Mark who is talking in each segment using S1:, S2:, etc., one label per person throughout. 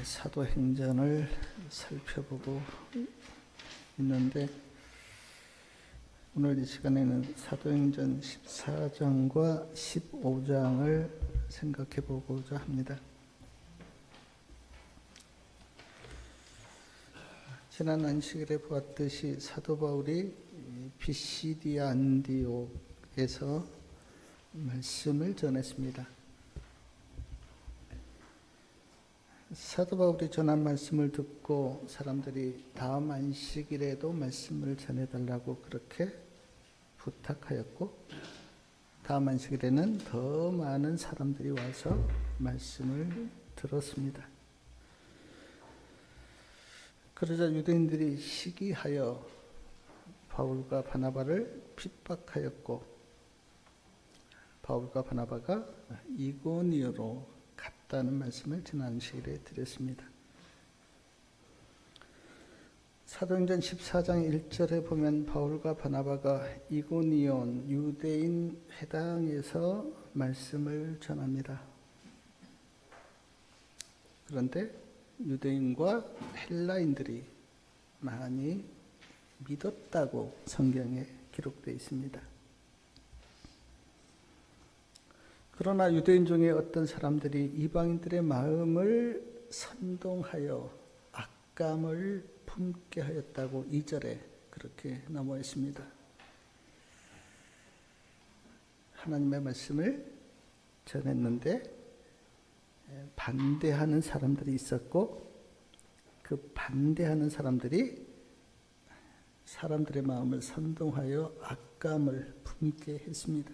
S1: 사도행전을 살펴보고 있는데 오늘 이 시간에는 사도행전 14장과 15장을 생각해 보고자 합니다. 지난 안식일에 보았듯이 사도 바울이 비시디아 안디옥에서 말씀을 전했습니다. 사도 바울이 전한 말씀을 듣고 사람들이 다음 안식일에도 말씀을 전해달라고 그렇게 부탁하였고, 다음 안식일에는 더 많은 사람들이 와서 말씀을 들었습니다. 그러자 유대인들이 시기하여 바울과 바나바를 핍박하였고, 바울과 바나바가 이고니오로 갔다는 말씀을 지난 안식일에 드렸습니다. 사도행전 14장 1절에 보면 바울과 바나바가 이고니온 유대인 회당에서 말씀을 전합니다. 그런데 유대인과 헬라인들이 많이 믿었다고 성경에 기록되어 있습니다. 그러나 유대인 중에 어떤 사람들이 이방인들의 마음을 선동하여 악감을 품게 하였다고 2절에 그렇게 나와 있습니다. 하나님의 말씀을 전했는데 반대하는 사람들이 있었고, 그 반대하는 사람들이 사람들의 마음을 선동하여 악감을 품게 했습니다.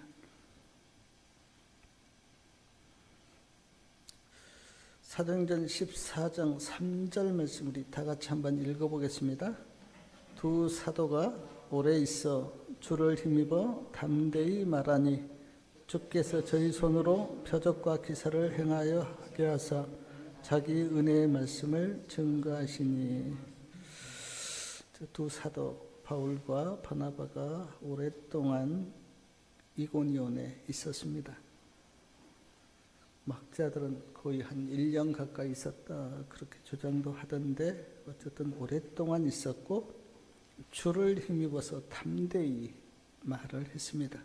S1: 사도행전 14장 3절 말씀 우리 다 같이 한번 읽어보겠습니다. 두 사도가 오래 있어 주를 힘입어 담대히 말하니 주께서 저희 손으로 표적과 기사를 행하여 하게 하사 자기 은혜의 말씀을 증거하시니. 두 사도 바울과 바나바가 오랫동안 이고니온에 있었습니다. 학자들은 거의 한 1년 가까이 있었다 그렇게 주장도 하던데, 어쨌든 오랫동안 있었고 주를 힘입어서 담대히 말을 했습니다.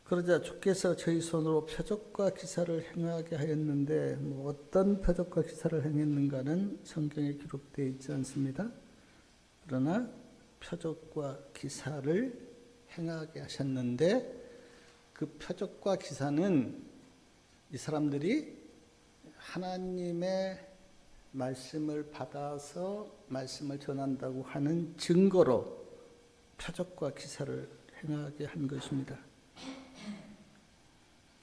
S1: 그러자 주께서 저희 손으로 표적과 기사를 행하게 하였는데, 어떤 표적과 기사를 행했는가는 성경에 기록되어 있지 않습니다. 그러나 표적과 기사를 행하게 하셨는데, 그 표적과 기사는 이 사람들이 하나님의 말씀을 받아서 말씀을 전한다고 하는 증거로 표적과 기사를 행하게 한 것입니다.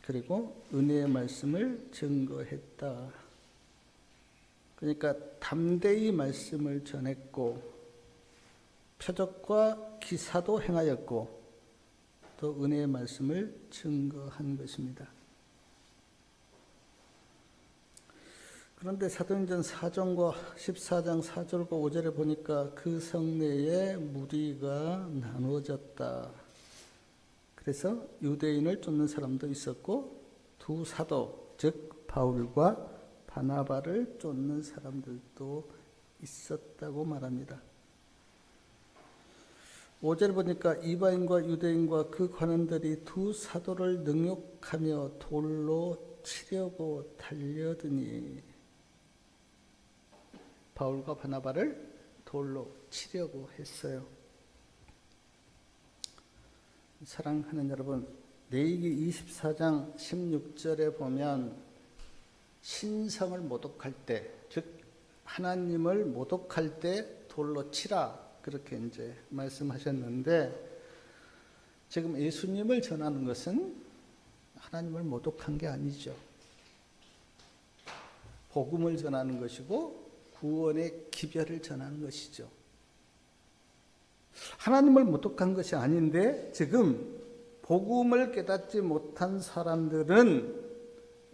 S1: 그리고 은혜의 말씀을 증거했다. 그러니까 담대히 말씀을 전했고 표적과 기사도 행하였고 또 은혜의 말씀을 증거한 것입니다. 그런데 사도행전 4장과 14장 4절과 5절에 보니까 그 성내에 무리가 나누어졌다. 그래서 유대인을 쫓는 사람도 있었고 두 사도, 즉 바울과 바나바를 쫓는 사람들도 있었다고 말합니다. 5절 보니까 이방인과 유대인과 그 관원들이 두 사도를 능욕하며 돌로 치려고 달려드니, 바울과 바나바를 돌로 치려고 했어요. 사랑하는 여러분, 레위기 24장 16절에 보면 신성을 모독할 때, 즉 하나님을 모독할 때 돌로 치라 그렇게 이제 말씀하셨는데, 지금 예수님을 전하는 것은 하나님을 모독한 게 아니죠. 복음을 전하는 것이고 구원의 기별을 전하는 것이죠. 하나님을 모독한 것이 아닌데, 지금 복음을 깨닫지 못한 사람들은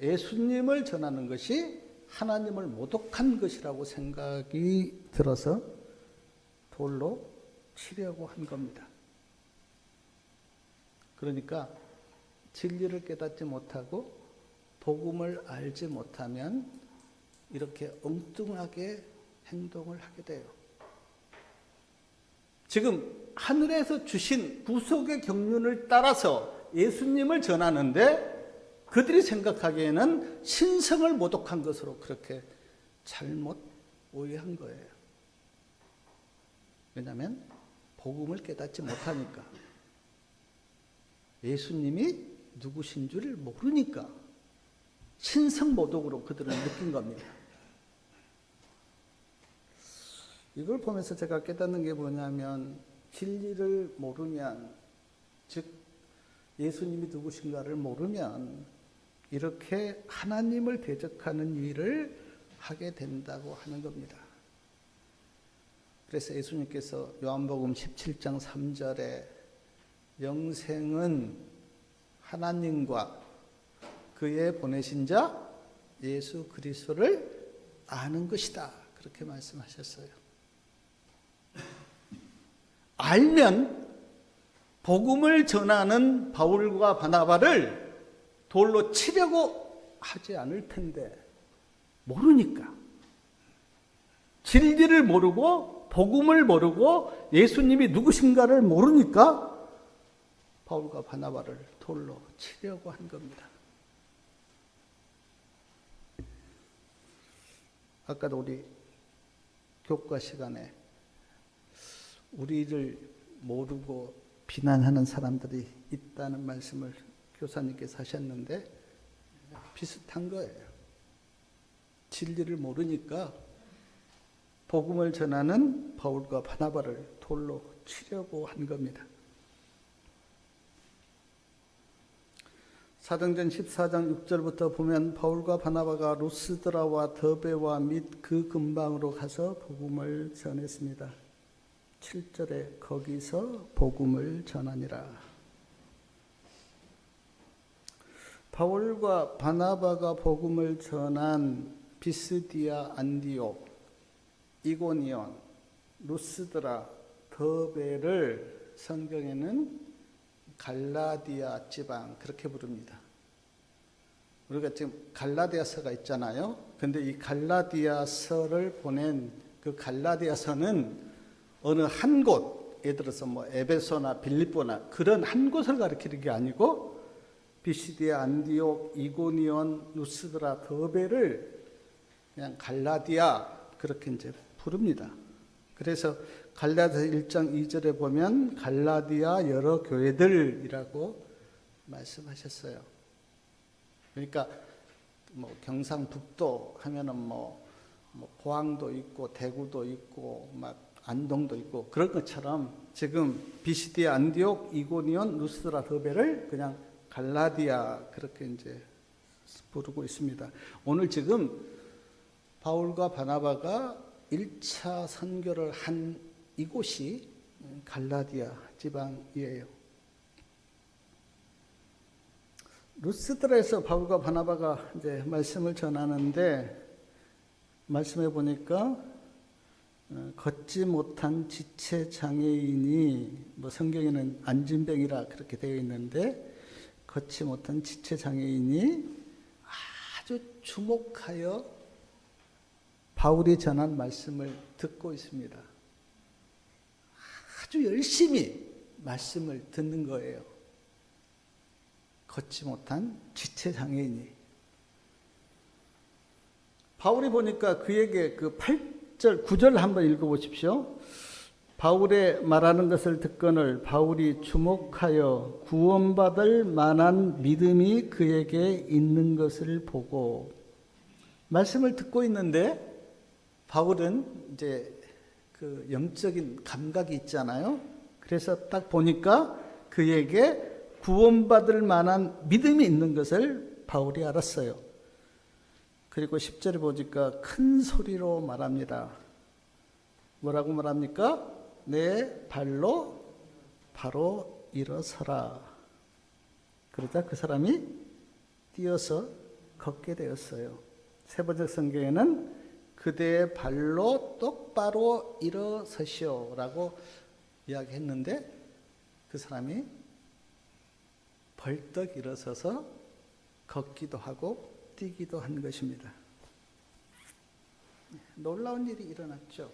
S1: 예수님을 전하는 것이 하나님을 모독한 것이라고 생각이 들어서 돌로 치려고 한 겁니다. 그러니까 진리를 깨닫지 못하고 복음을 알지 못하면 이렇게 엉뚱하게 행동을 하게 돼요. 지금 하늘에서 주신 구속의 경륜을 따라서 예수님을 전하는데 그들이 생각하기에는 신성을 모독한 것으로 그렇게 잘못 오해한 거예요. 왜냐하면 복음을 깨닫지 못하니까, 예수님이 누구신 줄 모르니까 신성 모독으로 그들은 느낀 겁니다. 이걸 보면서 제가 깨닫는 게 뭐냐면, 진리를 모르면, 즉 예수님이 누구신가를 모르면 이렇게 하나님을 대적하는 일을 하게 된다고 하는 겁니다. 그래서 예수님께서 요한복음 17장 3절에 영생은 하나님과 그의 보내신 자 예수 그리스도를 아는 것이다, 그렇게 말씀하셨어요. 알면 복음을 전하는 바울과 바나바를 돌로 치려고 하지 않을 텐데, 모르니까, 진리를 모르고 복음을 모르고 예수님이 누구신가를 모르니까 바울과 바나바를 돌로 치려고 한 겁니다. 아까도 우리 교과 시간에 우리를 모르고 비난하는 사람들이 있다는 말씀을 교사님께서 하셨는데 비슷한 거예요. 진리를 모르니까 복음을 전하는 바울과 바나바를 돌로 치려고 한 겁니다. 사도행전 14장 6절부터 보면 바울과 바나바가 루스드라와 더베와 및 그 근방으로 가서 복음을 전했습니다. 7절에 거기서 복음을 전하니라. 바울과 바나바가 복음을 전한 비스디아, 안디옥, 이고니온, 루스드라, 더베를 성경에는 갈라디아 지방 그렇게 부릅니다. 우리가 지금 갈라디아서가 있잖아요. 근데 이 갈라디아서를 보낸 그 갈라디아서는 어느 한 곳, 예를 들어서 뭐 에베소나 빌립보나 그런 한 곳을 가리키는 게 아니고 비시디아, 안디옥, 이고니온, 루스드라, 더베를 그냥 갈라디아 그렇게 이제 부릅니다. 그래서 갈라디아 1장 2절에 보면 갈라디아 여러 교회들이라고 말씀하셨어요. 그러니까 뭐 경상북도 하면은 뭐 포항도 있고 대구도 있고 막 안동도 있고 그런 것처럼 지금 비시디아, 안디옥, 이고니온, 루스드라, 더베를 그냥 갈라디아 그렇게 이제 부르고 있습니다. 오늘 지금 바울과 바나바가 1차 선교를 한 이곳이 갈라디아 지방이에요. 루스드라에서 바울과 바나바가 이제 말씀을 전하는데, 말씀해 보니까 걷지 못한 지체 장애인이 뭐 성경에는 안진병이라 그렇게 되어 있는데, 걷지 못한 지체 장애인이 아주 주목하여 바울이 전한 말씀을 듣고 있습니다. 아주 열심히 말씀을 듣는 거예요. 걷지 못한 지체 장애인이. 바울이 보니까 그에게 그 8절, 9절 한번 읽어보십시오. 바울의 말하는 것을 듣거늘 바울이 주목하여 구원받을 만한 믿음이 그에게 있는 것을 보고, 말씀을 듣고 있는데 바울은 이제 그 영적인 감각이 있잖아요. 그래서 딱 보니까 그에게 구원받을 만한 믿음이 있는 것을 바울이 알았어요. 그리고 10절에 보니까 큰 소리로 말합니다. 뭐라고 말합니까? 내 발로 바로 일어서라. 그러자 그 사람이 뛰어서 걷게 되었어요. 세번역 성경에는 그대의 발로 똑바로 일어서시오 라고 이야기했는데, 그 사람이 벌떡 일어서서 걷기도 하고 뛰기도 한 것입니다. 놀라운 일이 일어났죠.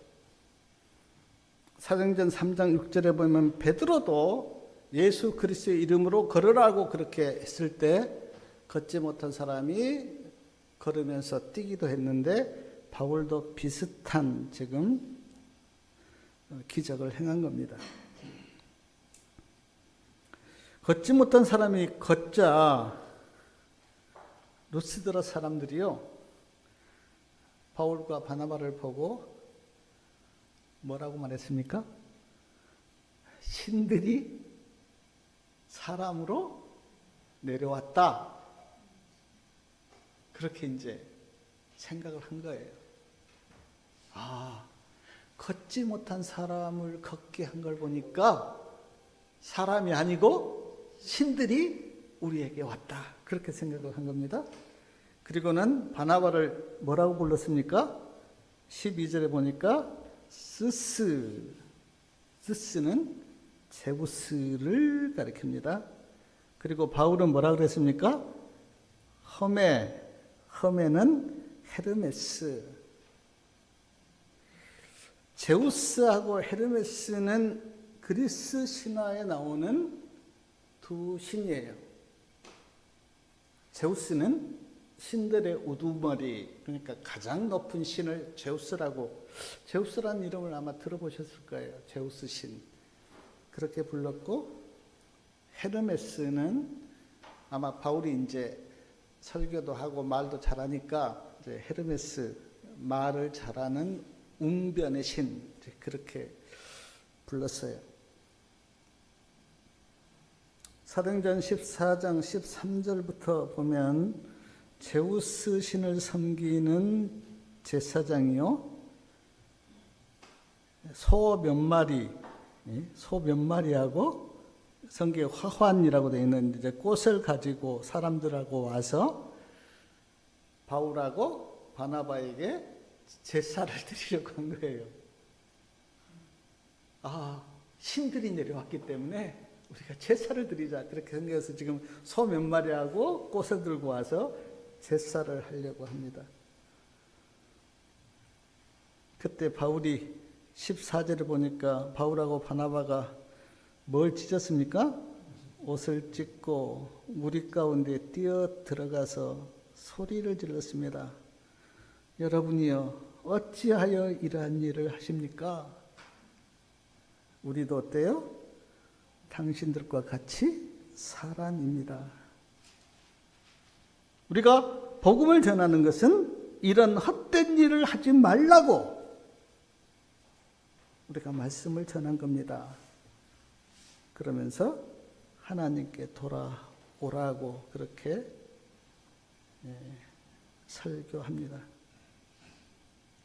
S1: 사도행전 3장 6절에 보면 베드로도 예수 그리스도의 이름으로 걸으라고 그렇게 했을 때 걷지 못한 사람이 걸으면서 뛰기도 했는데 바울도 비슷한 지금 기적을 행한 겁니다. 걷지 못한 사람이 걷자 루스드라 사람들이요 바울과 바나바를 보고 뭐라고 말했습니까? 신들이 사람으로 내려왔다. 그렇게 이제 생각을 한 거예요. 걷지 못한 사람을 걷게 한 걸 보니까 사람이 아니고 신들이 우리에게 왔다. 그렇게 생각을 한 겁니다. 그리고는 바나바를 뭐라고 불렀습니까? 12절에 보니까 스스는 제우스를 가리킵니다. 그리고 바울은 뭐라고 그랬습니까? 허메는 헤르메스. 제우스하고 헤르메스는 그리스 신화에 나오는 두 신이에요. 제우스는 신들의 우두머리, 그러니까 가장 높은 신을 제우스라는 이름을 아마 들어보셨을 거예요. 제우스 신. 그렇게 불렀고, 헤르메스는 아마 바울이 이제 설교도 하고 말도 잘하니까 이제 헤르메스, 말을 잘하는 웅변의 신, 그렇게 불렀어요. 사도행전 14장 13절부터 보면 제우스 신을 섬기는 제사장이요 소 몇 마리하고 성경에 화환이라고 되어 있는 이제 꽃을 가지고 사람들하고 와서 바울하고 바나바에게 제사를 드리려고 한 거예요. 신들이 내려왔기 때문에 우리가 제사를 드리자. 그렇게 생각해서 지금 소 몇 마리하고 꽃을 들고 와서 제사를 하려고 합니다. 그때 바울이 14절에 보니까 바울하고 바나바가 뭘 찢었습니까? 옷을 찢고 무리 가운데 뛰어 들어가서 소리를 질렀습니다. 여러분이여 어찌하여 이러한 일을 하십니까? 우리도 어때요? 당신들과 같이 사람입니다. 우리가 복음을 전하는 것은 이런 헛된 일을 하지 말라고 우리가 말씀을 전한 겁니다. 그러면서 하나님께 돌아오라고 그렇게 설교합니다.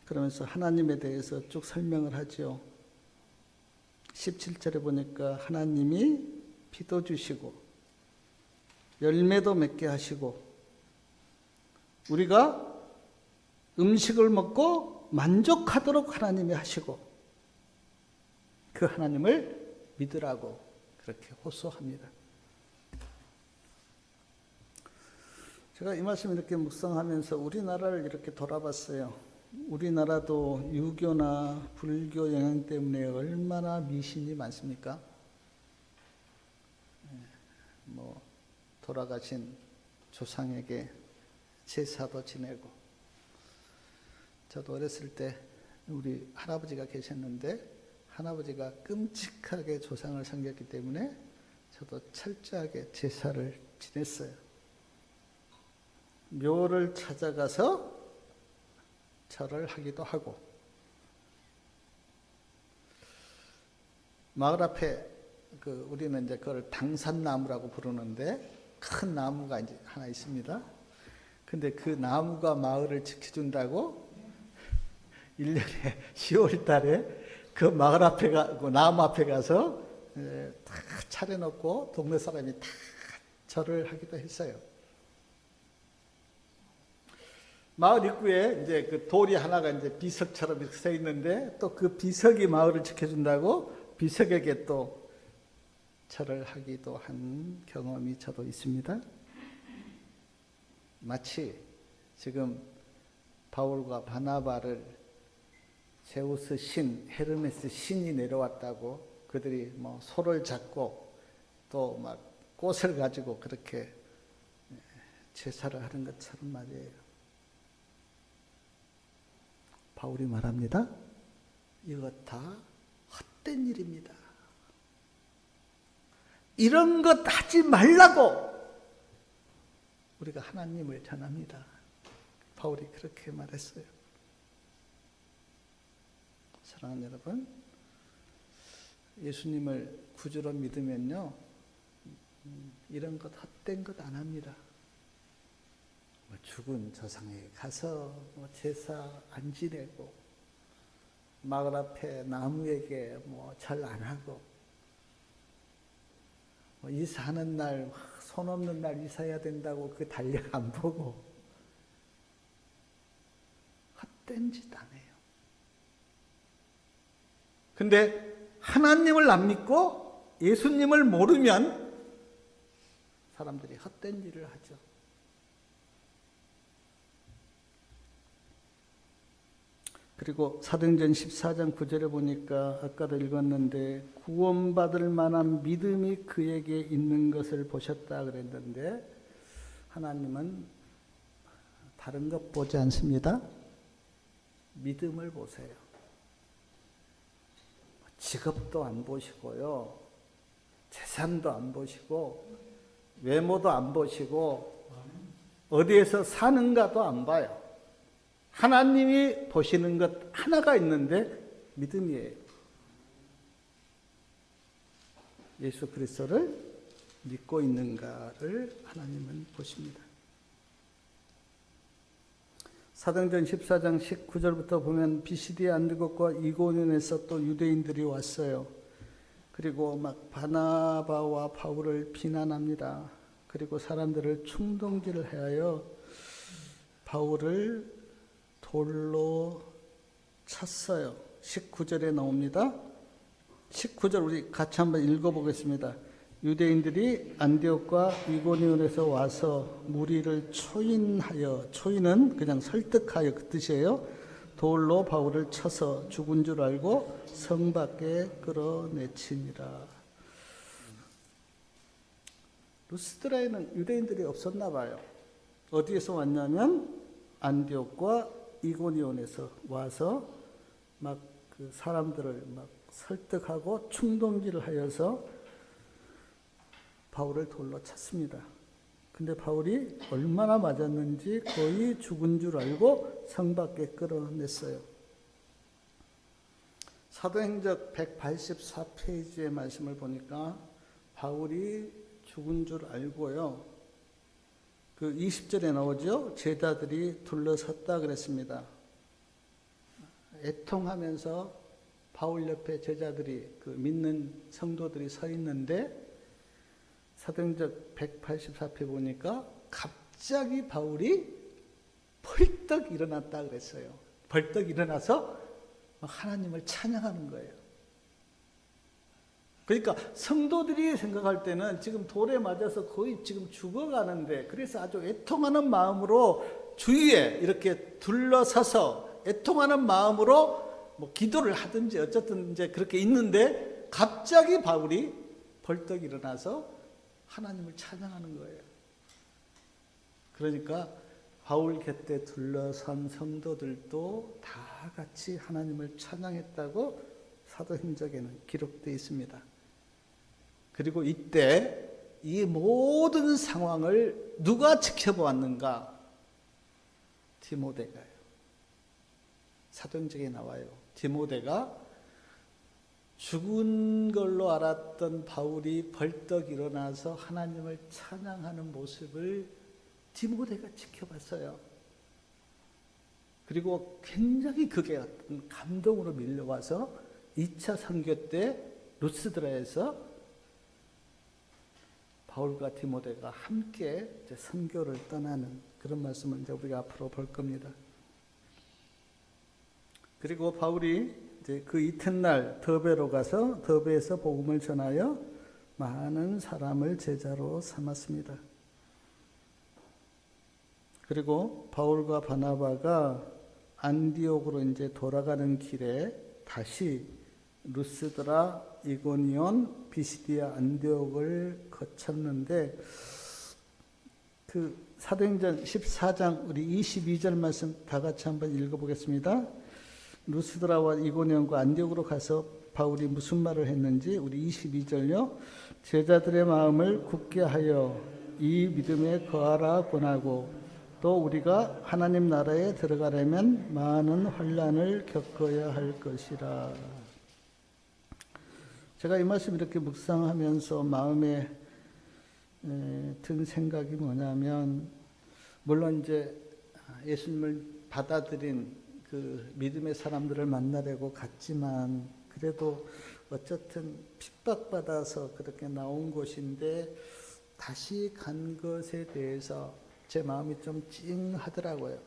S1: 그러면서 하나님에 대해서 쭉 설명을 하죠. 17절에 보니까 하나님이 비도 주시고 열매도 맺게 하시고 우리가 음식을 먹고 만족하도록 하나님이 하시고 그 하나님을 믿으라고 그렇게 호소합니다. 제가 이 말씀 이렇게 묵상하면서 우리나라를 이렇게 돌아봤어요. 우리나라도 유교나 불교 영향 때문에 얼마나 미신이 많습니까? 돌아가신 조상에게 제사도 지내고, 저도 어렸을 때 우리 할아버지가 계셨는데 할아버지가 끔찍하게 조상을 섬겼기 때문에 저도 철저하게 제사를 지냈어요. 묘를 찾아가서 절을 하기도 하고, 마을 앞에 우리는 이제 그걸 당산나무라고 부르는데 큰 나무가 이제 하나 있습니다. 근데 그 나무가 마을을 지켜준다고 1년에 10월 달에 그 마을 앞에 나무 앞에 가서 다 차려놓고 동네 사람이 다 절을 하기도 했어요. 마을 입구에 이제 그 돌이 하나가 이제 비석처럼 서 있는데 또 그 비석이 마을을 지켜준다고 비석에게 또 절을 하기도 한 경험이 저도 있습니다. 마치 지금 바울과 바나바를 제우스 신, 헤르메스 신이 내려왔다고 그들이 뭐 소를 잡고 또 막 꽃을 가지고 그렇게 제사를 하는 것처럼 말이에요. 바울이 말합니다. 이것 다 헛된 일입니다. 이런 것 하지 말라고 우리가 하나님을 전합니다. 바울이 그렇게 말했어요. 사랑하는 여러분, 예수님을 구주로 믿으면요, 이런 것 헛된 것 안 합니다. 죽은 조상에 가서 제사 안 지내고 마을 앞에 나무에게 절 안 하고 이사하는 날 손 없는 날 이사해야 된다고 그 달력 안 보고 헛된 짓 안 해요. 근데 하나님을 안 믿고 예수님을 모르면 사람들이 헛된 일을 하죠. 그리고 사도행전 14장 9절에 보니까 아까도 읽었는데 구원받을 만한 믿음이 그에게 있는 것을 보셨다 그랬는데 하나님은 다른 것 보지 않습니다. 믿음을 보세요. 직업도 안 보시고요. 재산도 안 보시고 외모도 안 보시고 어디에서 사는가도 안 봐요. 하나님이 보시는 것 하나가 있는데 믿음이에요. 예수 그리스도를 믿고 있는가를 하나님은 보십니다. 사도행전 14장 19절부터 보면 비시디 안디옥과 이고니온에서 또 유대인들이 왔어요. 그리고 막 바나바와 바울을 비난합니다. 그리고 사람들을 충동질을 하여 바울을 돌로 찼어요. 19절에 나옵니다. 19절 우리 같이 한번 읽어보겠습니다. 유대인들이 안디옥과 이고니온에서 와서 무리를 초인하여, 초인은 그냥 설득하여 그 뜻이에요. 돌로 바울을 쳐서 죽은 줄 알고 성 밖에 끌어내치니라. 루스드라에는 유대인들이 없었나 봐요. 어디에서 왔냐면 안디옥과 이고니온에서 와서 막 그 사람들을 막 설득하고 충동질을 하여서 바울을 돌로 찼습니다. 근데 바울이 얼마나 맞았는지 거의 죽은 줄 알고 성 밖에 끌어냈어요. 사도행전 184페이지의 말씀을 보니까 바울이 죽은 줄 알고요. 그 20절에 나오죠. 제자들이 둘러섰다 그랬습니다. 애통하면서 바울 옆에 제자들이 그 믿는 성도들이 서 있는데 사도행전 184페 보니까 갑자기 바울이 벌떡 일어났다 그랬어요. 벌떡 일어나서 하나님을 찬양하는 거예요. 그러니까 성도들이 생각할 때는 지금 돌에 맞아서 거의 지금 죽어가는데 그래서 아주 애통하는 마음으로 주위에 이렇게 둘러서서 애통하는 마음으로 뭐 기도를 하든지 어쨌든 이제 그렇게 있는데 갑자기 바울이 벌떡 일어나서 하나님을 찬양하는 거예요. 그러니까 바울 곁에 둘러선 성도들도 다 같이 하나님을 찬양했다고 사도행전에는 기록되어 있습니다. 그리고 이때 이 모든 상황을 누가 지켜보았는가? 디모데가요. 사도행전에 나와요. 디모데가 죽은 걸로 알았던 바울이 벌떡 일어나서 하나님을 찬양하는 모습을 디모데가 지켜봤어요. 그리고 굉장히 그게 어떤 감동으로 밀려와서 2차 선교 때 루스드라에서 바울과 디모데가 함께 이제 선교를 떠나는 그런 말씀을 이제 우리가 앞으로 볼 겁니다. 그리고 바울이 이제 그 이튿날 더베로 가서 더베에서 복음을 전하여 많은 사람을 제자로 삼았습니다. 그리고 바울과 바나바가 안디옥으로 이제 돌아가는 길에 다시 루스드라, 이고니온, 비시디아, 안디옥을 거쳤는데 그 사도행전 14장 우리 22절 말씀 다 같이 한번 읽어보겠습니다. 루스드라와 이고니온과 안디옥으로 가서 바울이 무슨 말을 했는지 우리 22절요. 제자들의 마음을 굳게 하여 이 믿음에 거하라 권하고 또 우리가 하나님 나라에 들어가려면 많은 환난을 겪어야 할 것이라. 제가 이 말씀 이렇게 묵상하면서 마음에 든 생각이 뭐냐면, 물론 이제 예수님을 받아들인 그 믿음의 사람들을 만나려고 갔지만 그래도 어쨌든 핍박받아서 그렇게 나온 곳인데 다시 간 것에 대해서 제 마음이 좀 찡하더라고요.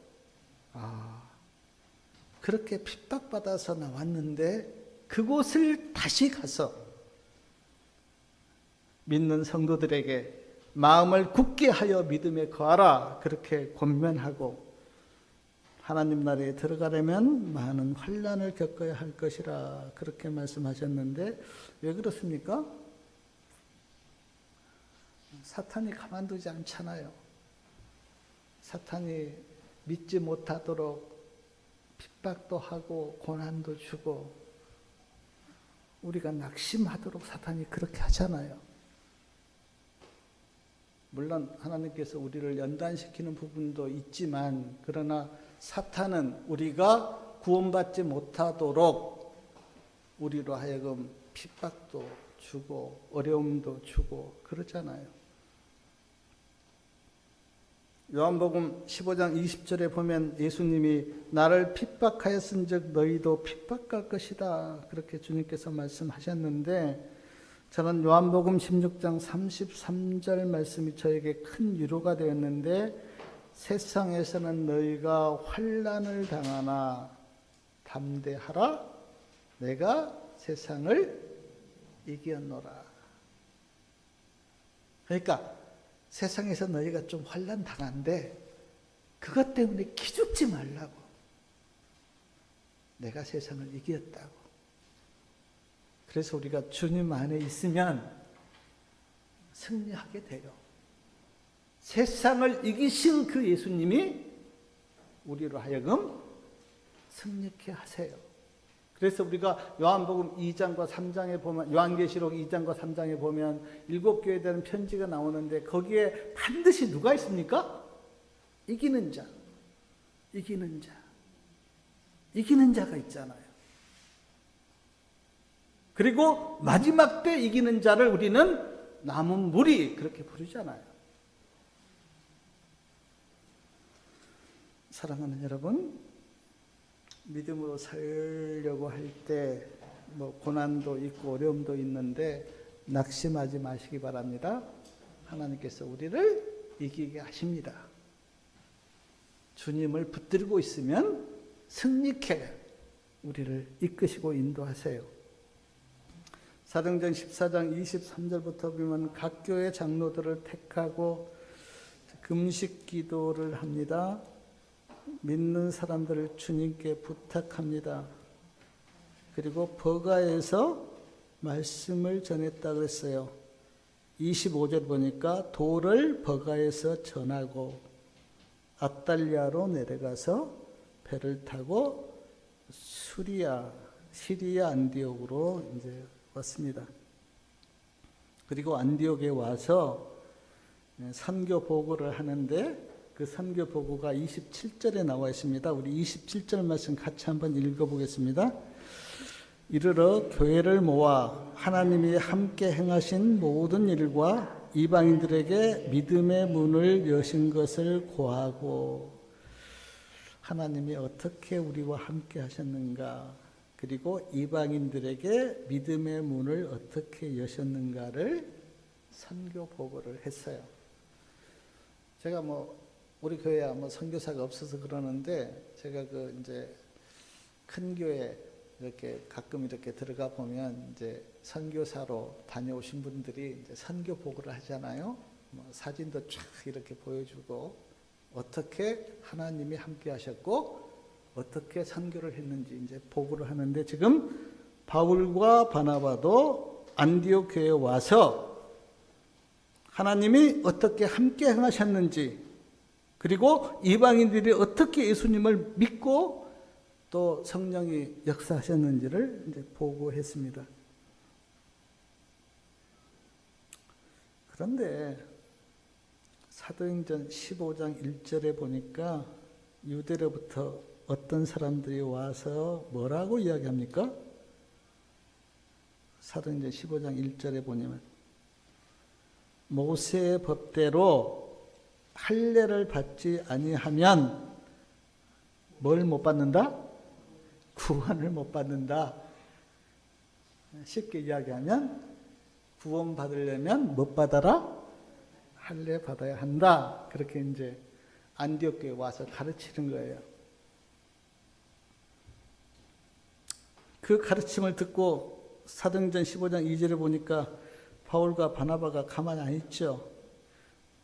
S1: 그렇게 핍박받아서 나왔는데 그곳을 다시 가서 믿는 성도들에게 마음을 굳게 하여 믿음에 거하라 그렇게 권면하고, 하나님 나라에 들어가려면 많은 환난을 겪어야 할 것이라 그렇게 말씀하셨는데 왜 그렇습니까? 사탄이 가만두지 않잖아요. 사탄이 믿지 못하도록 핍박도 하고 고난도 주고 우리가 낙심하도록 사탄이 그렇게 하잖아요. 물론 하나님께서 우리를 연단시키는 부분도 있지만, 그러나 사탄은 우리가 구원받지 못하도록 우리로 하여금 핍박도 주고 어려움도 주고 그러잖아요. 요한복음 15장 20절에 보면 예수님이 나를 핍박하였은즉 너희도 핍박할 것이다 그렇게 주님께서 말씀하셨는데, 저는 요한복음 16장 33절 말씀이 저에게 큰 위로가 되었는데, 세상에서는 너희가 환난을 당하나 담대하라 내가 세상을 이겼노라. 그러니까 세상에서 너희가 좀 환난 당한데 그것 때문에 기죽지 말라고. 내가 세상을 이겼다고. 그래서 우리가 주님 안에 있으면 승리하게 돼요. 세상을 이기신 그 예수님이 우리로 하여금 승리케 하세요. 그래서 우리가 요한복음 2장과 3장에 보면, 요한계시록 2장과 3장에 보면 7교회에 대한 편지가 나오는데 거기에 반드시 누가 있습니까? 이기는 자, 이기는 자, 이기는 자가 있잖아요. 그리고 마지막 때 이기는 자를 우리는 남은 무리 그렇게 부르잖아요. 사랑하는 여러분, 믿음으로 살려고 할 때 고난도 있고 어려움도 있는데 낙심하지 마시기 바랍니다. 하나님께서 우리를 이기게 하십니다. 주님을 붙들고 있으면 승리케 우리를 이끄시고 인도하세요. 사도행전 14장 23절부터 보면 각 교회 장로들을 택하고 금식 기도를 합니다. 믿는 사람들을 주님께 부탁합니다. 그리고 버가에서 말씀을 전했다 그랬어요. 25절 보니까 돌을 버가에서 전하고 압달리아로 내려가서 배를 타고 시리아 안디옥으로 이제 왔습니다. 그리고 안디옥에 와서 선교 보고를 하는데 그 선교 보고가 27절에 나와 있습니다. 우리 27절 말씀 같이 한번 읽어보겠습니다. 이르러 교회를 모아 하나님이 함께 행하신 모든 일과 이방인들에게 믿음의 문을 여신 것을 고하고, 하나님이 어떻게 우리와 함께 하셨는가, 그리고 이방인들에게 믿음의 문을 어떻게 여셨는가를 선교 보고를 했어요. 제가 우리 교회야 선교사가 없어서 그러는데, 제가 이제 큰 교회 이렇게 가끔 이렇게 들어가 보면 이제 선교사로 다녀오신 분들이 이제 선교 보고를 하잖아요. 사진도 쫙 이렇게 보여주고 어떻게 하나님이 함께 하셨고 어떻게 선교를 했는지 이제 보고를 하는데, 지금 바울과 바나바도 안디옥 교회에 와서 하나님이 어떻게 함께 행하셨는지, 그리고 이방인들이 어떻게 예수님을 믿고 또 성령이 역사하셨는지를 이제 보고했습니다. 그런데 사도행전 15장 1절에 보니까 유대로부터 어떤 사람들이 와서 뭐라고 이야기합니까? 사도행전 15장 1절에 보면 모세의 법대로 할례를 받지 아니하면 뭘 못 받는다? 구원을 못 받는다. 쉽게 이야기하면 구원 받으려면 못 받아라? 할례 받아야 한다. 그렇게 이제 안디옥 교회에 와서 가르치는 거예요. 그 가르침을 듣고 사도행전 15장 2절에 보니까 바울과 바나바가 가만히 안 있죠.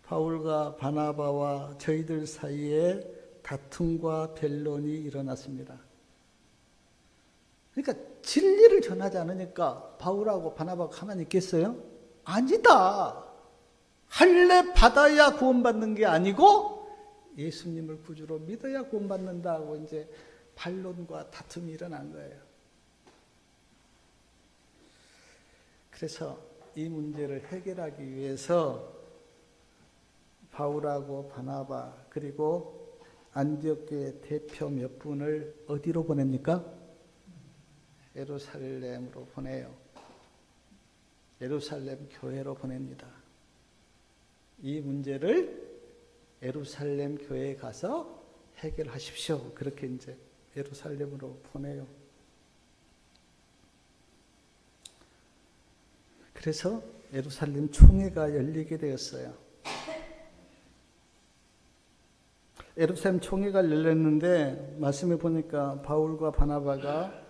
S1: 바울과 바나바와 저희들 사이에 다툼과 변론이 일어났습니다. 그러니까 진리를 전하지 않으니까 바울하고 바나바가 가만히 있겠어요? 아니다. 할례 받아야 구원받는 게 아니고 예수님을 구주로 믿어야 구원받는다고 이제 반론과 다툼이 일어난 거예요. 그래서 이 문제를 해결하기 위해서 바울하고 바나바 그리고 안디옥 교회 대표 몇 분을 어디로 보냅니까? 예루살렘으로 보내요. 예루살렘 교회로 보냅니다. 이 문제를 예루살렘 교회에 가서 해결하십시오. 그렇게 이제 예루살렘으로 보내요. 그래서 예루살렘 총회가 열리게 되었어요. 예루살렘 총회가 열렸는데 말씀해 보니까 바울과 바나바가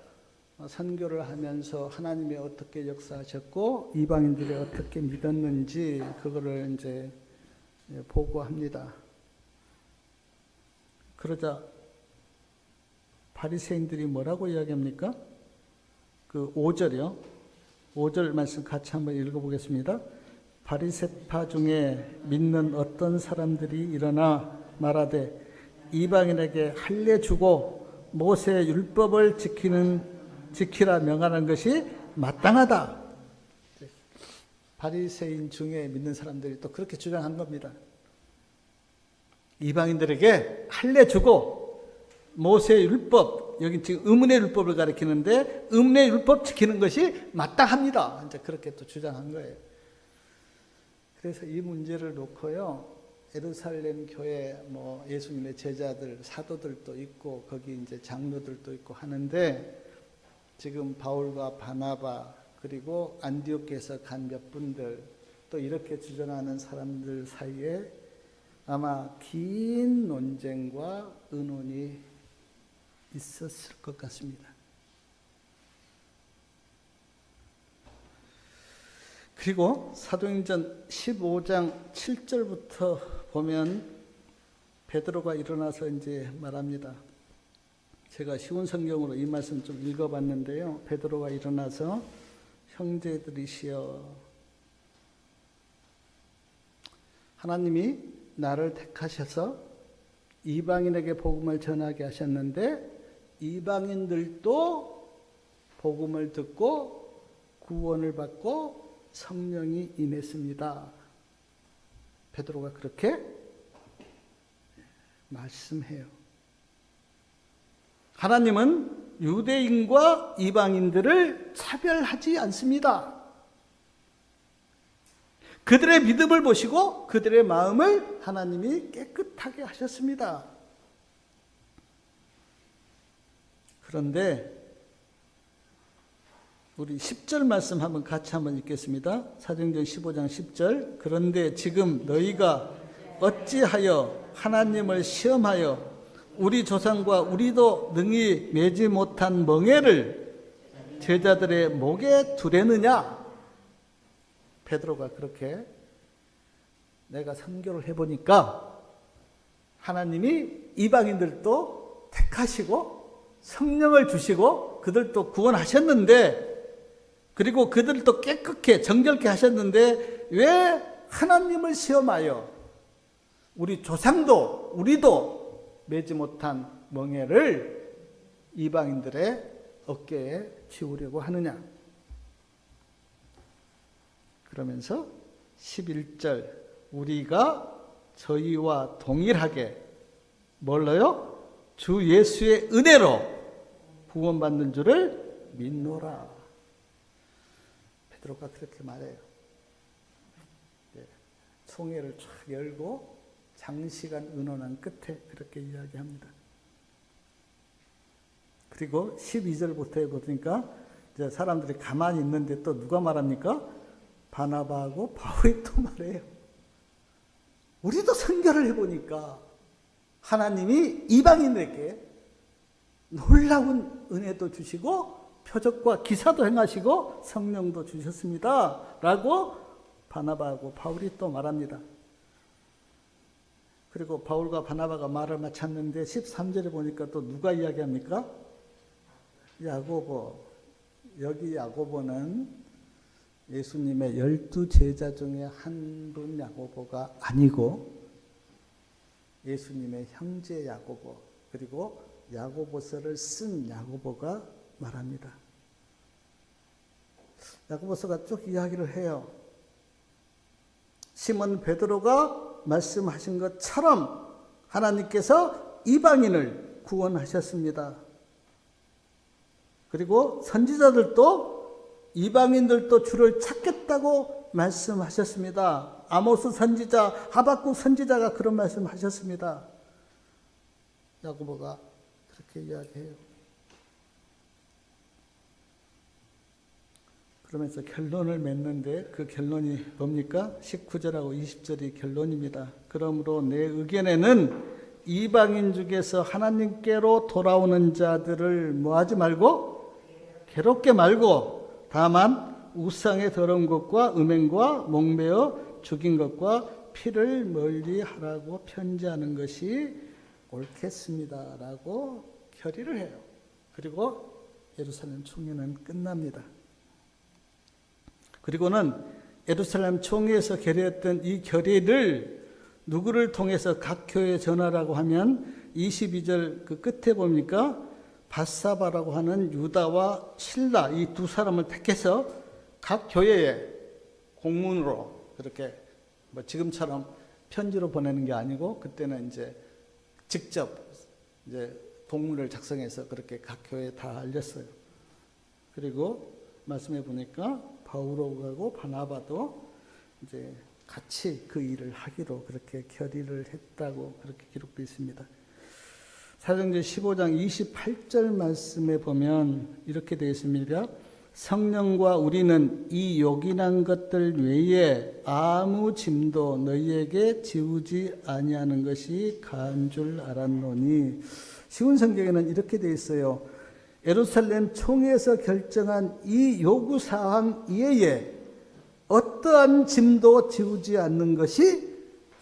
S1: 선교를 하면서 하나님이 어떻게 역사하셨고 이방인들이 어떻게 믿었는지 그거를 이제 보고합니다. 그러자 바리새인들이 뭐라고 이야기합니까? 그 5절이요. 5절 말씀 같이 한번 읽어보겠습니다. 바리새파 중에 믿는 어떤 사람들이 일어나 말하되 이방인에게 할례 주고 모세의 율법을 지키라 명하는 것이 마땅하다. 바리새인 중에 믿는 사람들이 또 그렇게 주장한 겁니다. 이방인들에게 할례 주고 모세의 율법, 여기 지금 의문의 율법을 가리키는데 의문의 율법 지키는 것이 마땅합니다. 이제 그렇게 또 주장한 거예요. 그래서 이 문제를 놓고요. 예루살렘 교회 뭐 예수님의 제자들, 사도들도 있고 거기 이제 장로들도 있고 하는데 지금 바울과 바나바 그리고 안디옥에서 간 몇 분들 또 이렇게 주장하는 사람들 사이에 아마 긴 논쟁과 의논이 있었을 것 같습니다. 그리고 사도행전 15장 7절부터 보면 베드로가 일어나서 이제 말합니다. 제가 쉬운 성경으로 이 말씀 좀 읽어봤는데요. 베드로가 일어나서 형제들이시여 하나님이 나를 택하셔서 이방인에게 복음을 전하게 하셨는데 이방인들도 복음을 듣고 구원을 받고 성령이 임했습니다. 베드로가 그렇게 말씀해요. 하나님은 유대인과 이방인들을 차별하지 않습니다. 그들의 믿음을 보시고 그들의 마음을 하나님이 깨끗하게 하셨습니다. 그런데 우리 10절 말씀 한번 같이 한번 읽겠습니다. 사도행전 15장 10절. 그런데 지금 너희가 어찌하여 하나님을 시험하여 우리 조상과 우리도 능히 매지 못한 멍에를 제자들의 목에 두려느냐? 베드로가 그렇게 내가 선교를 해보니까 하나님이 이방인들도 택하시고 성령을 주시고 그들도 구원하셨는데, 그리고 그들도 깨끗게 정결케 하셨는데 왜 하나님을 시험하여 우리 조상도 우리도 매지 못한 멍에를 이방인들의 어깨에 지우려고 하느냐. 그러면서 11절, 우리가 저희와 동일하게 뭘로요? 주 예수의 은혜로 구원받는 줄을 믿노라. 베드로가 그렇게 말해요. 총회를 쫙 열고 장시간 의논한 끝에 그렇게 이야기합니다. 그리고 12절부터 보니까 이제 사람들이 가만히 있는데 또 누가 말합니까? 바나바하고 바울이 또 말해요. 우리도 선교를 해보니까 하나님이 이방인에게 놀라운 은혜도 주시고 표적과 기사도 행하시고 성령도 주셨습니다 라고 바나바하고 바울이 또 말합니다. 그리고 바울과 바나바가 말을 마쳤는데 13절에 보니까 또 누가 이야기합니까? 야고보. 여기 야고보는 예수님의 12제자 중에 한 분 야고보가 아니고 예수님의 형제 야고보, 그리고 야고보서를 쓴 야고보가 말합니다. 야고보서가 쭉 이야기를 해요. 시몬 베드로가 말씀하신 것처럼 하나님께서 이방인을 구원하셨습니다. 그리고 선지자들도 이방인들도 주를 찾겠다고 말씀하셨습니다. 아모스 선지자, 하박국 선지자가 그런 말씀하셨습니다. 야고보가 그렇게 이야기해요. 그러면서 결론을 맺는데 그 결론이 뭡니까? 19절하고 20절이 결론입니다. 그러므로 내 의견에는 이방인 중에서 하나님께로 돌아오는 자들을 뭐하지 말고 괴롭게 말고 다만 우상의 더러운 것과 음행과 목매어 죽인 것과 피를 멀리하라고 편지하는 것이 옳겠습니다 라고 결의를 해요. 그리고 예루살렘 총회는 끝납니다. 그리고는 예루살렘 총회에서 결의했던 이 결의를 누구를 통해서 각 교회에 전하라고 하면 22절 그 끝에 보니까 바사바라고 하는 유다와 실라 이 두 사람을 택해서 각 교회에 공문으로 그렇게 뭐 지금처럼 편지로 보내는 게 아니고 그때는 이제 직접 이제 동문을 작성해서 그렇게 각 교회에 다 알렸어요. 그리고 말씀해 보니까 바울하고 바나바도 이제 같이 그 일을 하기로 그렇게 결의를 했다고 그렇게 기록되어 있습니다. 사도행전 15장 28절 말씀에 보면 이렇게 되어 있습니다. 성령과 우리는 이 요긴한 것들 외에 아무 짐도 너희에게 지우지 아니하는 것이 가한 줄 알았노니. 쉬운 성경에는 이렇게 되어 있어요. 예루살렘 총회에서 결정한 이 요구사항 이외에 어떠한 짐도 지우지 않는 것이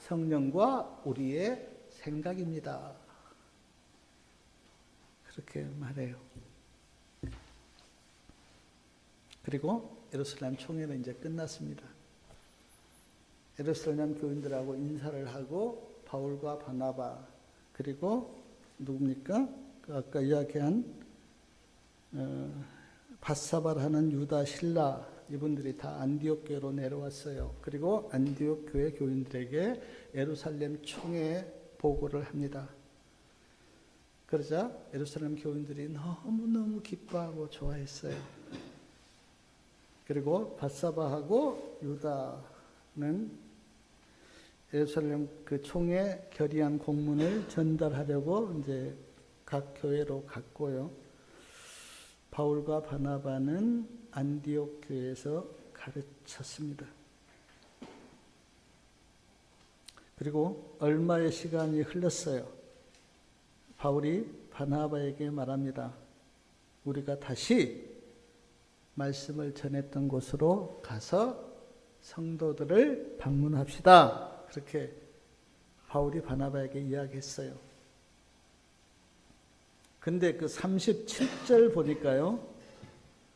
S1: 성령과 우리의 생각입니다. 그렇게 말해요. 그리고 예루살렘 총회는 이제 끝났습니다. 예루살렘 교인들하고 인사를 하고 바울과 바나바 그리고 누굽니까? 아까 이야기한 바사바라는 유다 실라 이분들이 다 안디옥 교회로 내려왔어요. 그리고 안디옥 교회 교인들에게 예루살렘 총회 보고를 합니다. 그러자 예루살렘 교인들이 너무너무 기뻐하고 좋아했어요. 그리고 바사바하고 유다는 예루살렘 그 총회 결의한 공문을 전달하려고 이제 각 교회로 갔고요. 바울과 바나바는 안디옥 교회에서 가르쳤습니다. 그리고 얼마의 시간이 흘렀어요. 바울이 바나바에게 말합니다. 우리가 다시 말씀을 전했던 곳으로 가서 성도들을 방문합시다. 그렇게 바울이 바나바에게 이야기했어요. 근데 그 37절 보니까요.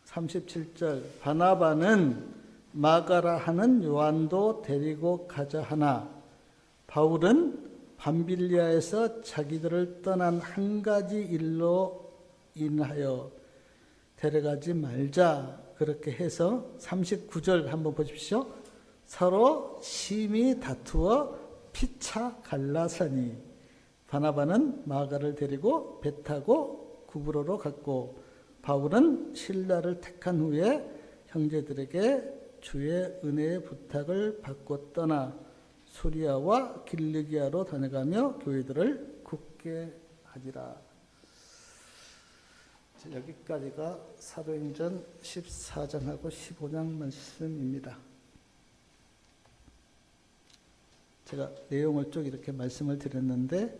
S1: 37절 바나바는 마가라 하는 요한도 데리고 가자 하나 바울은 밤빌리아에서 자기들을 떠난 한 가지 일로 인하여 데려가지 말자. 그렇게 해서 39절 한번 보십시오. 서로 심히 다투어 피차 갈라서니 바나바는 마가를 데리고 배 타고 구브로로 갔고 바울은 실라를 택한 후에 형제들에게 주의 은혜의 부탁을 받고 떠나 소리아와 길리기아로 다녀가며 교회들을 굳게 하지라. 여기까지가 사도행전 14장하고 15장 말씀입니다. 제가 내용을 쭉 이렇게 말씀을 드렸는데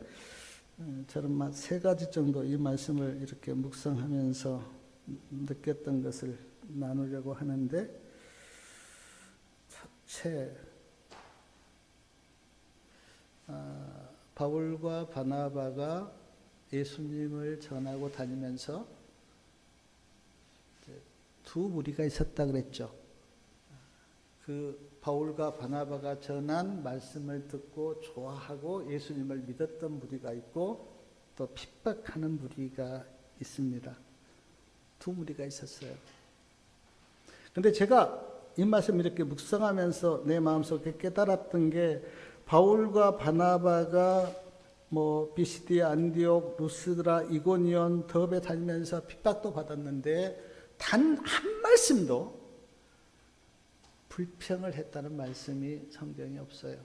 S1: 저는 세 가지 정도 이 말씀을 이렇게 묵상하면서 느꼈던 것을 나누려고 하는데, 첫째, 바울과 바나바가 예수님을 전하고 다니면서 두 무리가 있었다 그랬죠. 그 바울과 바나바가 전한 말씀을 듣고 좋아하고 예수님을 믿었던 무리가 있고 또 핍박하는 무리가 있습니다. 두 무리가 있었어요. 근데 제가 이 말씀 이렇게 묵상하면서 내 마음속에 깨달았던 게 바울과 바나바가 비시디아, 안디옥, 루스드라, 이고니온, 더베 다니면서 핍박도 받았는데 단 한 말씀도 불평을 했다는 말씀이 성경에 없어요.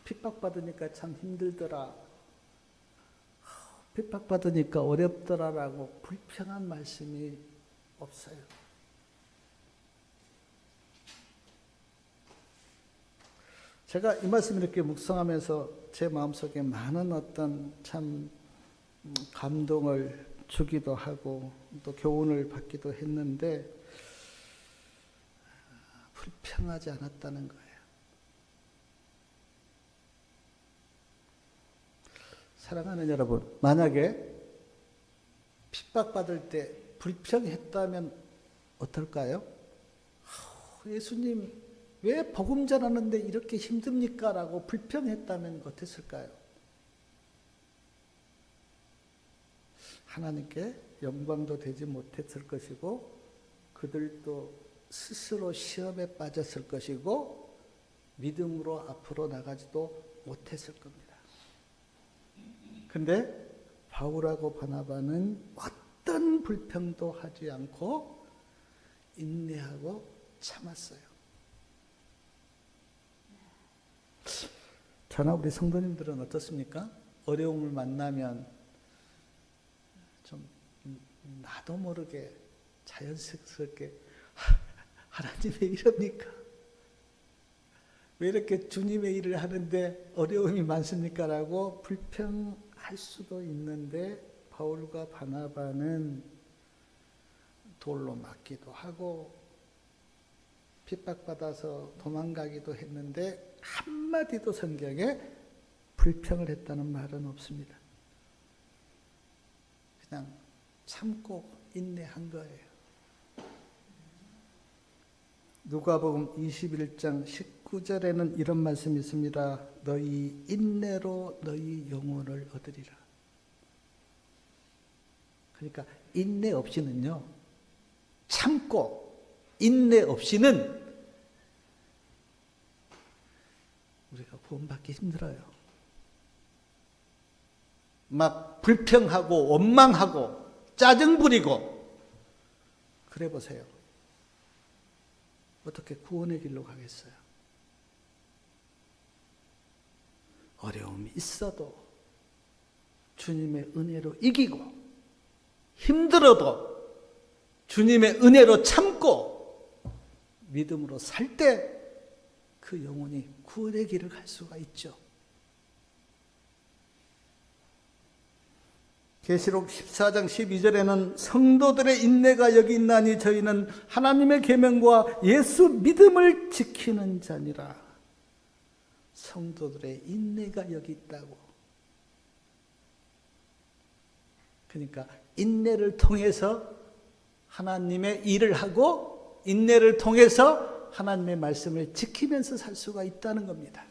S1: 핍박받으니까 참 힘들더라. 핍박받으니까 어렵더라라고 불평한 말씀이 없어요. 제가 이 말씀 이렇게 묵상하면서 제 마음속에 많은 어떤 참 감동을 주기도 하고 또 교훈을 받기도 했는데 불평하지 않았다는 거예요. 사랑하는 여러분, 만약에 핍박받을 때 불평했다면 어떨까요? 예수님 왜 복음 전하는데 이렇게 힘듭니까? 라고 불평했다면 어땠을까요? 하나님께 영광도 되지 못했을 것이고 그들도 스스로 시험에 빠졌을 것이고 믿음으로 앞으로 나가지도 못했을 겁니다. 근데 바울하고 바나바는 어떤 불평도 하지 않고 인내하고 참았어요. 저나 우리 성도님들은 어떻습니까? 어려움을 만나면 좀 나도 모르게 자연스럽게 하나님 왜 이럽니까? 왜 이렇게 주님의 일을 하는데 어려움이 많습니까? 라고 불평할 수도 있는데 바울과 바나바는 돌로 맞기도 하고 핍박받아서 도망가기도 했는데 한마디도 성경에 불평을 했다는 말은 없습니다. 그냥 참고 인내한 거예요. 누가복음 21장 19절에는 이런 말씀이 있습니다. 너희 인내로 너희 영혼을 얻으리라. 그러니까 인내 없이는요, 참고 인내 없이는 우리가 구원받기 힘들어요. 막 불평하고 원망하고 짜증 부리고 그래 보세요. 어떻게 구원의 길로 가겠어요? 어려움이 있어도 주님의 은혜로 이기고 힘들어도 주님의 은혜로 참고 믿음으로 살 때 그 영혼이 구원의 길을 갈 수가 있죠. 계시록 14장 12절에는 성도들의 인내가 여기 있나니 저희는 하나님의 계명과 예수 믿음을 지키는 자니라. 성도들의 인내가 여기 있다고. 그러니까 인내를 통해서 하나님의 일을 하고 인내를 통해서 하나님의 말씀을 지키면서 살 수가 있다는 겁니다.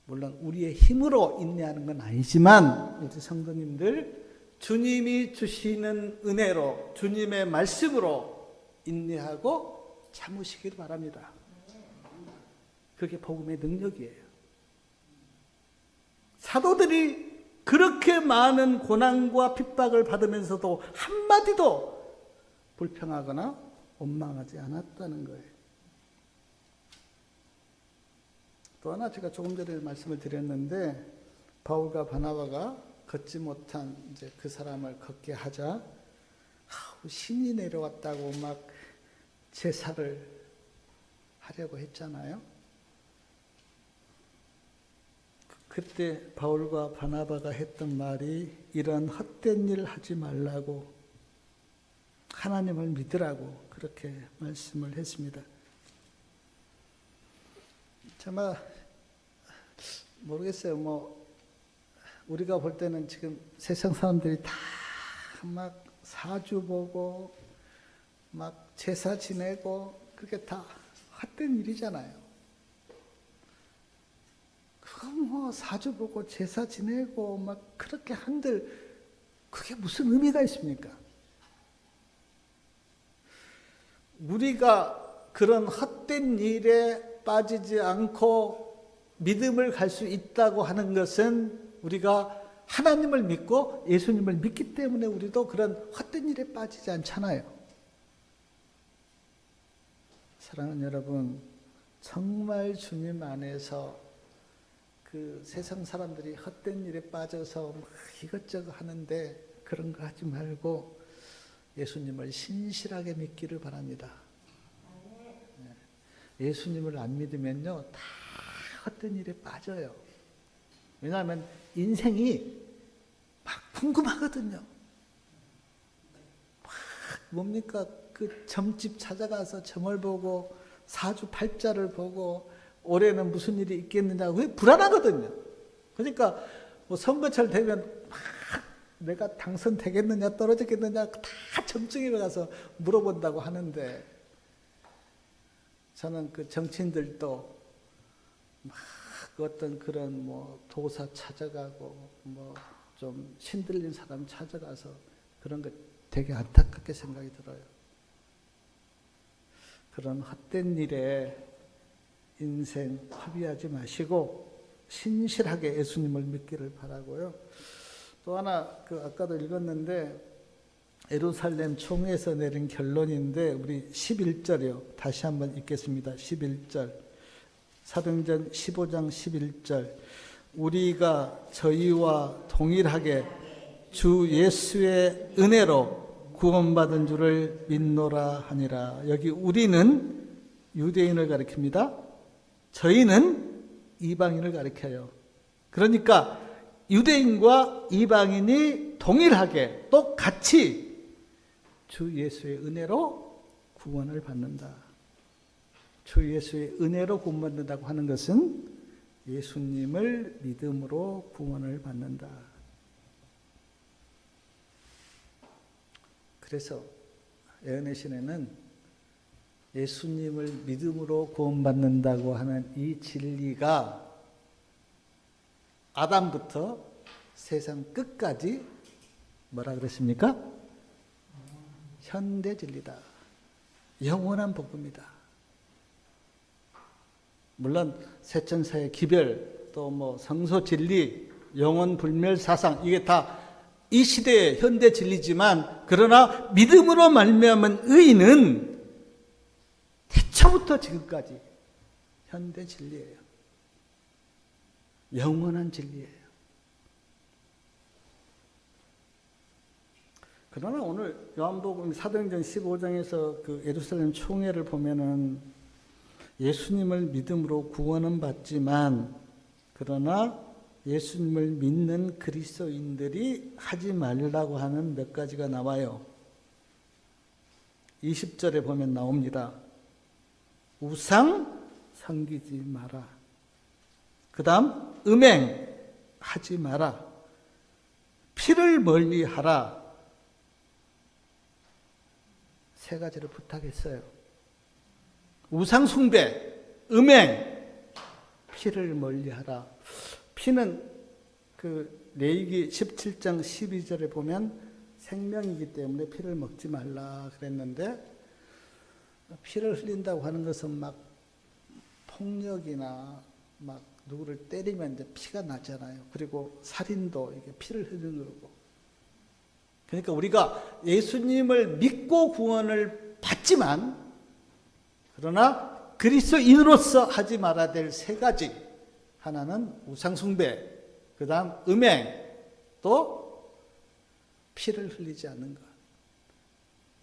S1: 물론 우리의 힘으로 인내하는 건 아니지만 우리 성도님들 주님이 주시는 은혜로 주님의 말씀으로 인내하고 참으시길 바랍니다. 그게 복음의 능력이에요. 사도들이 그렇게 많은 고난과 핍박을 받으면서도 한마디도 불평하거나 원망하지 않았다는 거예요. 또 하나 제가 조금 전에 말씀을 드렸는데 바울과 바나바가 걷지 못한 이제 그 사람을 걷게 하자 신이 내려왔다고 막 제사를 하려고 했잖아요. 그때 바울과 바나바가 했던 말이 이런 헛된 일 하지 말라고 하나님을 믿으라고 그렇게 말씀을 했습니다. 정말 모르겠어요. 뭐 우리가 볼 때는 지금 세상 사람들이 다 막 사주 보고 막 제사 지내고 그게 다 헛된 일이잖아요. 그럼 뭐 사주 보고 제사 지내고 막 그렇게 한들 그게 무슨 의미가 있습니까? 우리가 그런 헛된 일에 빠지지 않고 믿음을 갈 수 있다고 하는 것은 우리가 하나님을 믿고 예수님을 믿기 때문에 우리도 그런 헛된 일에 빠지지 않잖아요. 사랑하는 여러분, 정말 주님 안에서 그 세상 사람들이 헛된 일에 빠져서 막 이것저것 하는데 그런 거 하지 말고 예수님을 신실하게 믿기를 바랍니다. 예수님을 안 믿으면요 다 헛된 일에 빠져요. 왜냐하면 인생이 막 궁금하거든요. 막 뭡니까 그 점집 찾아가서 점을 보고 사주 팔자를 보고 올해는 무슨 일이 있겠느냐 왜 불안하거든요. 그러니까 뭐 선거철 되면 막 내가 당선되겠느냐 떨어지겠느냐 다 점증에 가서 물어본다고 하는데 저는 그 정치인들도 막 어떤 그런 뭐 도사 찾아가고 뭐 좀 신들린 사람 찾아가서 그런 거 되게 안타깝게 생각이 들어요. 그런 헛된 일에 인생 허비하지 마시고 신실하게 예수님을 믿기를 바라고요. 또 하나 그 아까도 읽었는데 예루살렘 총회에서 내린 결론인데 우리 11절이요. 다시 한번 읽겠습니다. 11절. 사도행전 15장 11절. 우리가 저희와 동일하게 주 예수의 은혜로 구원받은 줄을 믿노라 하니라. 여기 우리는 유대인을 가리킵니다. 저희는 이방인을 가리켜요. 그러니까 유대인과 이방인이 동일하게 똑같이 주 예수의 은혜로 구원을 받는다. 주 예수의 은혜로 구원받는다고 하는 것은 예수님을 믿음으로 구원을 받는다. 그래서 예언의 시내는 예수님을 믿음으로 구원받는다고 하는 이 진리가 아담부터 세상 끝까지 뭐라 그랬습니까? 현대 진리다. 영원한 복음이다. 물론 세천사의 기별, 또 뭐 성소 진리, 영원 불멸 사상 이게 다 이 시대의 현대 진리지만 그러나 믿음으로 말미암은 의는 태초부터 지금까지 현대 진리예요. 영원한 진리예요. 그러나 오늘 요한복음 사도행전 15장에서 그 예루살렘 총회를 보면은 예수님을 믿음으로 구원은 받지만 그러나 예수님을 믿는 그리스도인들이 하지 말라고 하는 몇 가지가 나와요. 20절에 보면 나옵니다. 우상 섬기지 마라. 그 다음 음행하지 마라. 피를 멀리하라. 세 가지를 부탁했어요. 우상숭배, 음행, 피를 멀리하라. 피는 그 레위기 17장 12절에 보면 생명이기 때문에 피를 먹지 말라 그랬는데, 피를 흘린다고 하는 것은 막 폭력이나 막 누구를 때리면 이제 피가 나잖아요. 그리고 살인도 이게 피를 흘리는 거고. 그러니까 우리가 예수님을 믿고 구원을 받지만, 그러나 그리스도인으로서 하지 말아야 될 세 가지. 하나는 우상숭배, 그 다음 음행, 또 피를 흘리지 않는 것.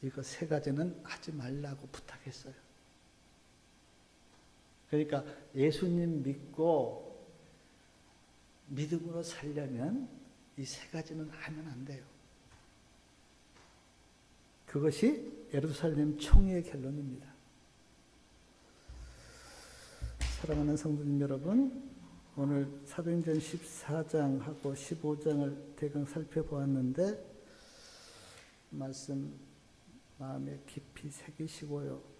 S1: 이거 세 가지는 하지 말라고 부탁했어요. 그러니까 예수님 믿고 믿음으로 살려면 이 세 가지는 하면 안 돼요. 그것이 예루살렘 총회의 결론입니다. 사랑하는 성도님 여러분, 오늘 사도행전 14장하고 15장을 대강 살펴보았는데 말씀 마음에 깊이 새기시고요.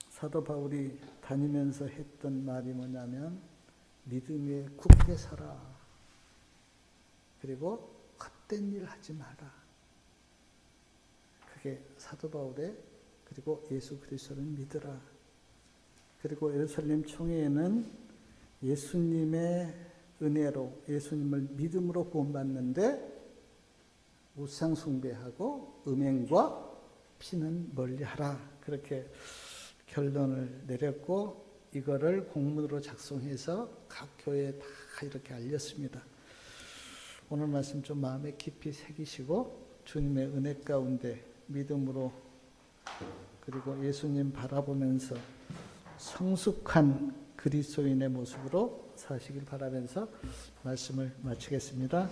S1: 사도 바울이 다니면서 했던 말이 뭐냐면 믿음에 굳게 서라. 그리고 헛된 일 하지 마라. 그게 사도 바울의, 그리고 예수 그리스도를 믿으라. 그리고 예루살렘 총회에는 예수님의 은혜로, 예수님을 믿음으로 구원받는데 우상 숭배하고 음행과 피는 멀리하라. 그렇게 결론을 내렸고, 이거를 공문으로 작성해서 각 교회에 다 이렇게 알렸습니다. 오늘 말씀 좀 마음에 깊이 새기시고 주님의 은혜 가운데 믿음으로, 그리고 예수님 바라보면서 성숙한 그리스도인의 모습으로 사시길 바라면서 말씀을 마치겠습니다.